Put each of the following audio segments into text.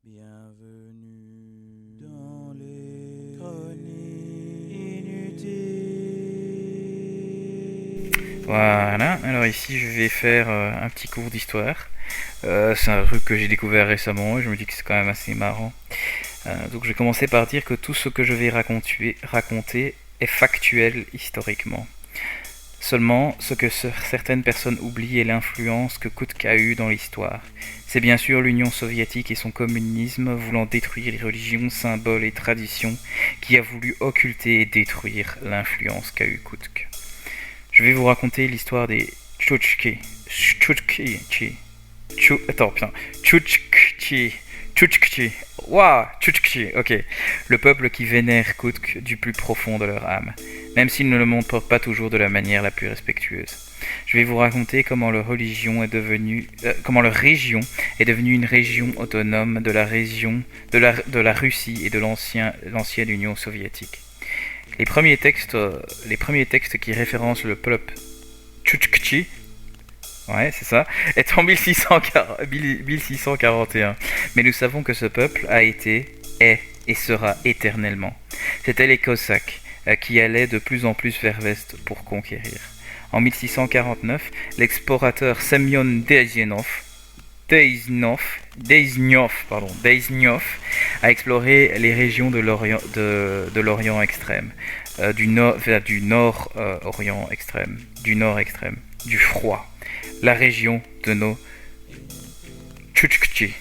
Bienvenue dans les chroniques inutiles. Voilà, alors ici je vais faire un petit cours d'histoire. C'est un truc que j'ai découvert récemment et je me dis que c'est quand même assez marrant. Donc je vais commencer par dire que tout ce que je vais raconter est factuel historiquement. Seulement, ce que certaines personnes oublient est l'influence que Kutka a eue dans l'histoire. C'est bien sûr l'Union soviétique et son communisme voulant détruire les religions, symboles et traditions qui a voulu occulter et détruire l'influence qu'a eue Kutka. Je vais vous raconter l'histoire des Tchouktchi. Tchouktchi. Waouh, Tchouktchi. Ok. Le peuple qui vénère Kutk du plus profond de leur âme, même s'ils ne le montrent pas toujours de la manière la plus respectueuse. Je vais vous raconter comment leur région est devenue une région autonome de la Russie et de l'ancienne Union soviétique. Les premiers textes qui référencent le peuple Tchouktchi, ouais, c'est ça, est en 1641. Mais nous savons que ce peuple a été, est et sera éternellement. C'était les Cosaques qui allaient de plus en plus vers l'est pour conquérir. En 1649, l'explorateur Semyon Deizhnyov a exploré les régions de l'Orient extrême, du Nord-Orient extrême, du Nord extrême, du froid, la région de nos Tchouktchi.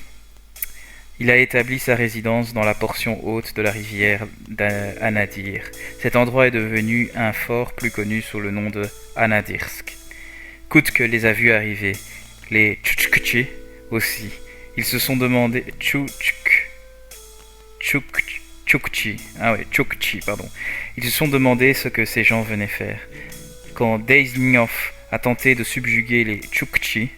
Il a établi sa résidence dans la portion haute de la rivière d'Anadyr. Cet endroit est devenu un fort plus connu sous le nom de Anadirsk. Kutka les a vus arriver, les Tchouktchi aussi. Ils se sont demandé Tchouktchi, pardon. Ils se sont demandé ce que ces gens venaient faire. Quand Deizhnyov a tenté de subjuguer les Tchouktchi,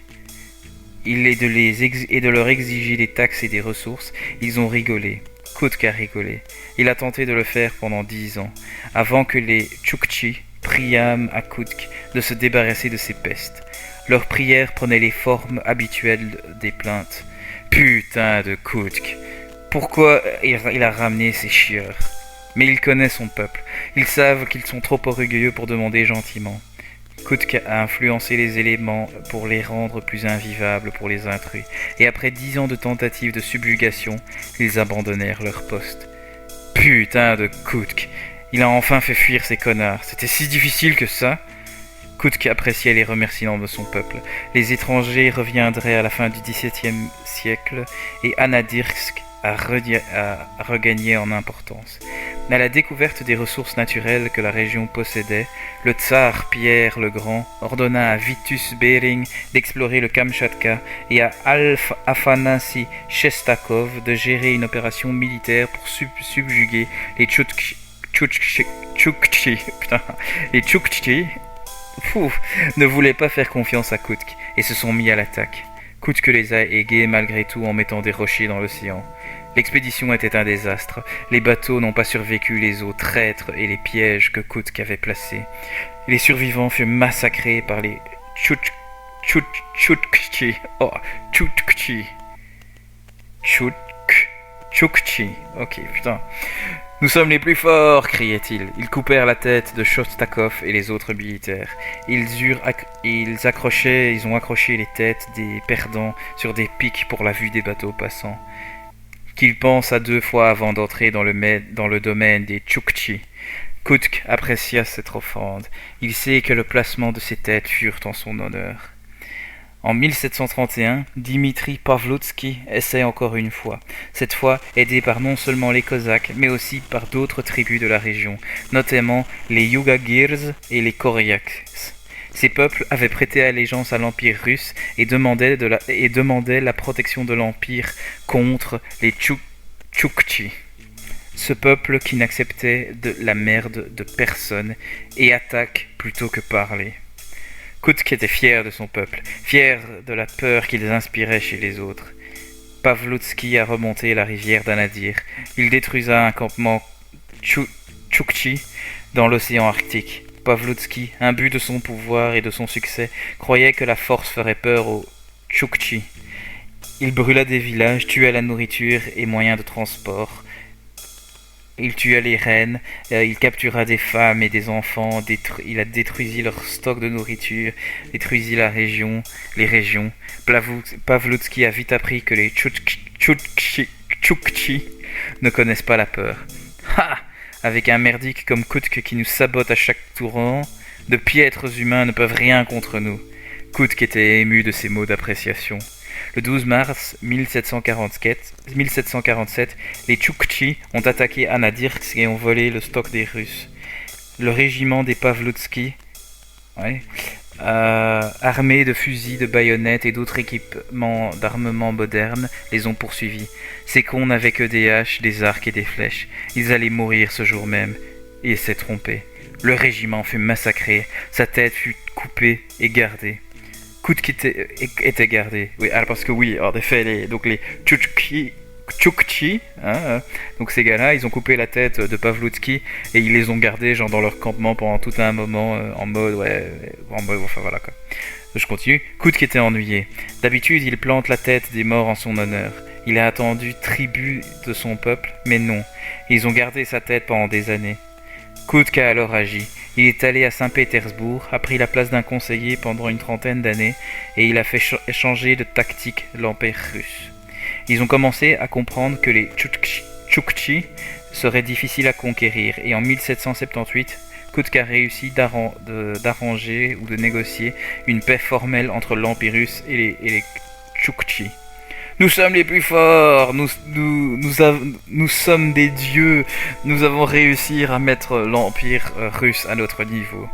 et de leur exiger des taxes et des ressources, ils ont rigolé. Kutka a rigolé. Il a tenté de le faire pendant 10 ans, avant que les Tchouktchi priâment à Kutka de se débarrasser de ces pestes. Leurs prières prenaient les formes habituelles des plaintes. Putain de Kutka, pourquoi il a ramené ces chieurs? Mais il connaît son peuple. Ils savent qu'ils sont trop orgueilleux pour demander gentiment. Kutka a influencé les éléments pour les rendre plus invivables pour les intrus, et après 10 ans de tentatives de subjugation, ils abandonnèrent leur poste. Putain de Kutka, il a enfin fait fuir ces connards, c'était si difficile que ça? Kutka appréciait les remerciements de son peuple. Les étrangers reviendraient à la fin du XVIIe siècle, et Anadirsk a regagné en importance. À la découverte des ressources naturelles que la région possédait, le tsar Pierre le Grand ordonna à Vitus Bering d'explorer le Kamchatka et à Afanasy Shestakov de gérer une opération militaire pour subjuguer les Tchouktchi. Les Tchouktchi ne voulaient pas faire confiance à Kutka et se sont mis à l'attaque. Kutka les a aigués malgré tout en mettant des rochers dans l'océan. L'expédition était un désastre. Les bateaux n'ont pas survécu les eaux traîtres et les pièges que Kutka avait placés. Les survivants furent massacrés par les Tchouktchi. Oh, Tchouktchi. Tchouktchi. Ok, putain. Nous sommes les plus forts, criait-il. Ils coupèrent la tête de Shostakov et les autres militaires. Ils ont accroché les têtes des perdants sur des pics pour la vue des bateaux passants. Qu'il pense à 2 fois avant d'entrer dans le domaine des Tchouktchi. Kutka apprécia cette offrande. Il sait que le placement de ces têtes furent en son honneur. En 1731, Dimitri Pavlotsky essaie encore une fois, cette fois aidé par non seulement les Cosaques, mais aussi par d'autres tribus de la région, notamment les Yugagirs et les Koryaks. Ces peuples avaient prêté allégeance à l'Empire russe et demandaient la protection de l'Empire contre les Tchouktchi. Ce peuple qui n'acceptait la merde de personne et attaque plutôt que parler. Kutka était fier de son peuple, fier de la peur qu'ils inspiraient chez les autres. Pavlotsky a remonté la rivière d'Anadyr. Il détruisa un campement Tchouktchi dans l'océan Arctique. Pavlotsky, imbu de son pouvoir et de son succès, croyait que la force ferait peur aux Tchouktchi. Il brûla des villages, tua la nourriture et moyens de transport. Il tua les reines, il captura des femmes et des enfants, il a détruisit leur stock de nourriture, détruisit les régions. Pavlovski a vite appris que les Tchoukchi ne connaissent pas la peur. Ha! Avec un merdique comme Koutk qui nous sabote à chaque tournant, de piètres humains ne peuvent rien contre nous. Koutk était ému de ces mots d'appréciation. Le 12 mars 1747, les Tchoukchi ont attaqué Anadirsk et ont volé le stock des Russes. Le régiment des Pavlovski, armés de fusils, de baïonnettes et d'autres équipements d'armement modernes, les ont poursuivis. Ces cons n'avaient que des haches, des arcs et des flèches. Ils allaient mourir ce jour même. Et ils s'est trompé. Le régiment fut massacré, sa tête fut coupée et gardée. Koutk était gardé. Oui, alors parce que oui, en effet, les Tchoukchi, donc ces gars-là, ils ont coupé la tête de Pavlovski et ils les ont gardés genre dans leur campement pendant tout un moment en mode enfin voilà quoi. Je continue. Koutk était ennuyé. D'habitude, il plante la tête des morts en son honneur. Il a attendu tribut de son peuple, mais non. Ils ont gardé sa tête pendant des années. Koutk a alors agi. Il est allé à Saint-Pétersbourg, a pris la place d'un conseiller pendant une trentaine d'années et il a fait changer de tactique l'Empire russe. Ils ont commencé à comprendre que les Tchoukchi seraient difficiles à conquérir et en 1778, Koutk a réussi d'arranger ou de négocier une paix formelle entre l'Empire russe et les Tchoukchi. Nous sommes les plus forts, nous sommes des dieux, nous avons réussi à mettre l'Empire russe à notre niveau.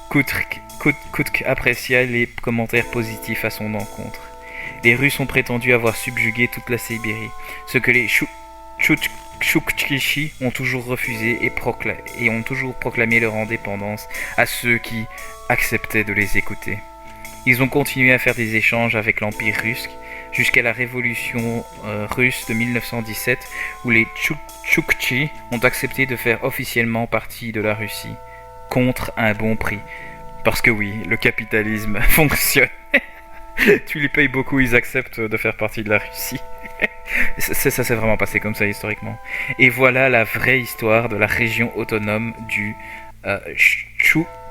Koutk apprécia les commentaires positifs à son encontre. Les Russes ont prétendu avoir subjugué toute la Sibérie, ce que les Tchoukchi ont toujours refusé et ont toujours proclamé leur indépendance à ceux qui acceptaient de les écouter. Ils ont continué à faire des échanges avec l'Empire russe jusqu'à la révolution russe de 1917 où les Tchoukchi ont accepté de faire officiellement partie de la Russie, contre un bon prix. Parce que oui, le capitalisme fonctionne. Tu les payes beaucoup, ils acceptent de faire partie de la Russie. Ça s'est vraiment passé comme ça historiquement. Et voilà la vraie histoire de la région autonome du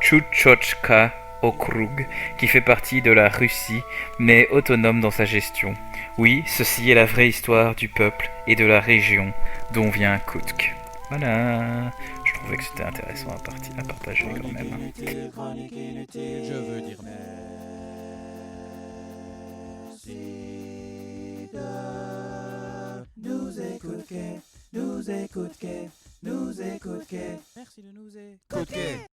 Tchouktchka Okrug, qui fait partie de la Russie, mais autonome dans sa gestion. Oui, ceci est la vraie histoire du peuple et de la région dont vient Koutk. Voilà, je trouvais que c'était intéressant à partager quand même. Chronique inutile, je veux dire merci de nous écouter, nous écouter, nous écouter. Merci de nous écouter.